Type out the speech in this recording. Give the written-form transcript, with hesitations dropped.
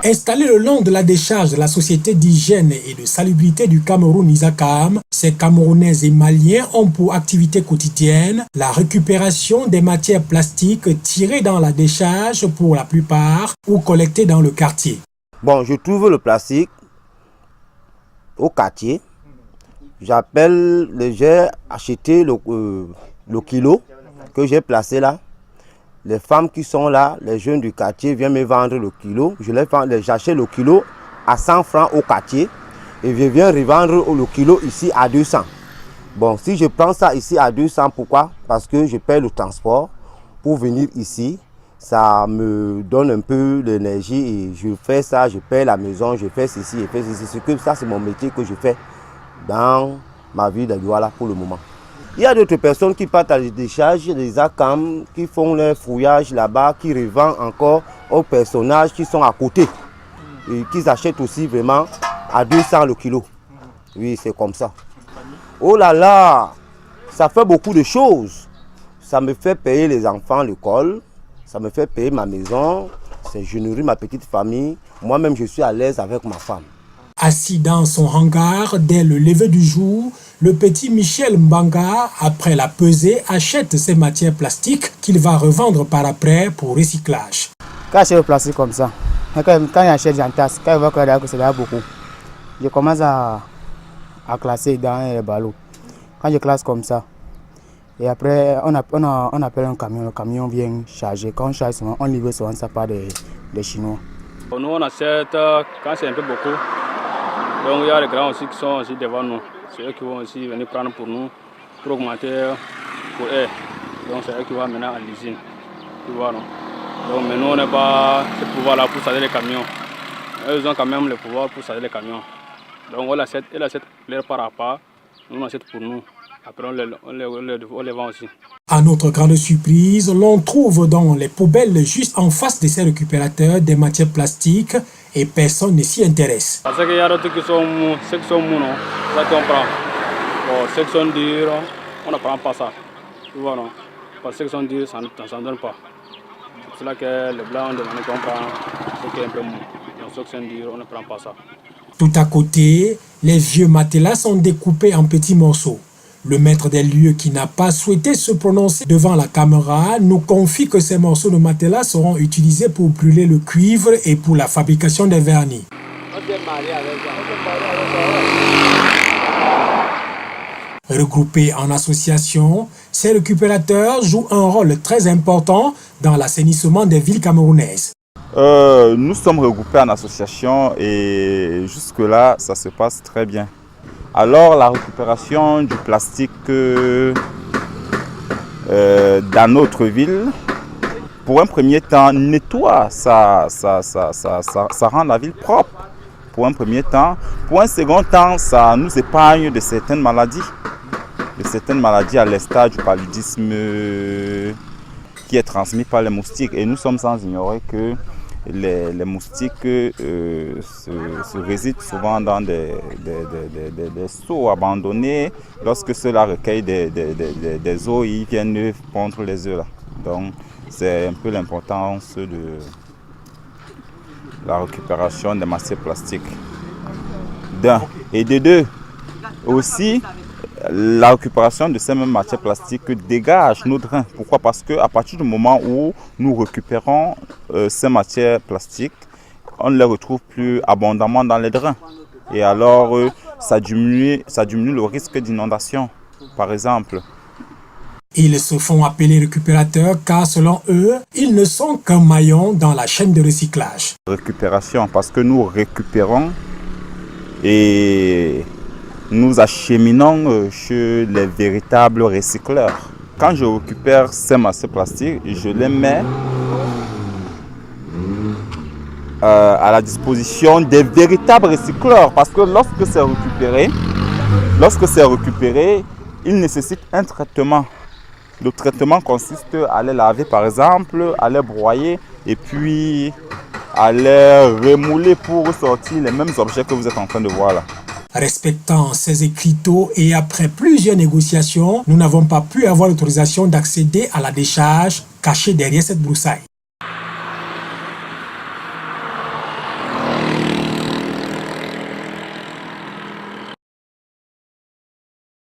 Installés le long de la décharge de la Société d'hygiène et de salubrité du Cameroun, ISACAM, ces Camerounais et Maliens ont pour activité quotidienne la récupération des matières plastiques tirées dans la décharge pour la plupart ou collectées dans le quartier. Bon, je trouve le plastique au quartier. J'ai acheté le kilo que j'ai placé là. Les femmes qui sont là, les jeunes du quartier viennent me vendre le kilo. J'achète le kilo à 100 francs au quartier et je viens revendre le kilo ici à 200. Bon, si je prends ça ici à 200, pourquoi? Parce que je paie le transport pour venir ici. Ça me donne un peu d'énergie et je fais ça, je paie la maison, je fais ceci, je fais ceci. Ça, c'est mon métier que je fais dans ma vie de Douala pour le moment. Il y a d'autres personnes qui partent à la décharge, des ACAM, qui font leur fouillage là-bas, qui revendent encore aux personnages qui sont à côté. Et qui achètent aussi vraiment à 200 le kilo. Oui, c'est comme ça. Oh là là, ça fait beaucoup de choses. Ça me fait payer les enfants à l'école, ça me fait payer ma maison, je nourris ma petite famille. Moi-même, je suis à l'aise avec ma femme. Assis dans son hangar, dès le lever du jour, le petit Michel Mbanga, après la pesée, achète ces matières plastiques qu'il va revendre par après pour recyclage. Quand j'achète le plastique comme ça, quand j'achète en tasse, quand je vois que c'est là beaucoup, je commence à classer dans les ballots. Quand je classe comme ça, et après on appelle un camion, le camion vient charger. Quand on charge, on livre souvent ça par des Chinois. Nous on achète quand c'est un peu beaucoup. Donc il y a les grands aussi qui sont aussi devant nous. C'est eux qui vont aussi venir prendre pour nous, pour augmenter pour eux. Donc c'est eux qui vont maintenant à l'usine. Tu vois, non? Donc mais nous on n'a pas ce pouvoir-là pour charger les camions. Eux ont quand même le pouvoir pour charger les camions. Donc on achète leur part à part, nous on achète pour nous. Après on les vend aussi. À notre grande surprise, l'on trouve dans les poubelles juste en face de ces récupérateurs des matières plastiques et personne ne s'y intéresse. Parce qu'il y a d'autres qui sont mous, ceux qui sont mous, non, ça qu'on prend. Bon, ceux qui sont durs, on ne prend pas ça. Tu vois, non? Parce que ceux qui sont durs, ça ne donne pas. C'est là que le blanc, on demande qu'on prend ce qui est un peu mou. Donc ceux qui sont durs, on ne prend pas ça. Tout à côté, les vieux matelas sont découpés en petits morceaux. Le maître des lieux, qui n'a pas souhaité se prononcer devant la caméra, nous confie que ces morceaux de matelas seront utilisés pour brûler le cuivre et pour la fabrication des vernis. Regroupés en association, ces récupérateurs jouent un rôle très important dans l'assainissement des villes camerounaises. Nous sommes regroupés en association et jusque-là, ça se passe très bien. Alors la récupération du plastique dans notre ville, pour un premier temps, nettoie, ça rend la ville propre. Pour un premier temps. Pour un second temps, ça nous épargne de certaines maladies. À l'instar du paludisme qui est transmis par les moustiques. Et nous sommes sans ignorer que les moustiques se résident souvent dans des seaux abandonnés. Lorsque cela recueille des eaux, ils viennent pondre les œufs là. Donc c'est un peu l'importance de la récupération des matières plastiques. D'un. Et de deux, aussi, la récupération de ces mêmes matières plastiques dégage nos drains. Pourquoi? Parce qu'à partir du moment où nous récupérons ces matières plastiques, on ne les retrouve plus abondamment dans les drains. Et alors, ça diminue le risque d'inondation, par exemple. Ils se font appeler récupérateurs car selon eux, ils ne sont qu'un maillon dans la chaîne de recyclage. Récupération, parce que nous récupérons et nous acheminons chez les véritables recycleurs. Quand je récupère ces matières plastiques, je les mets à la disposition des véritables recycleurs. Parce que lorsque c'est récupéré, il nécessite un traitement. Le traitement consiste à les laver par exemple, à les broyer et puis à les remouler pour sortir les mêmes objets que vous êtes en train de voir là. Respectant ces écriteaux et après plusieurs négociations, nous n'avons pas pu avoir l'autorisation d'accéder à la décharge cachée derrière cette broussaille.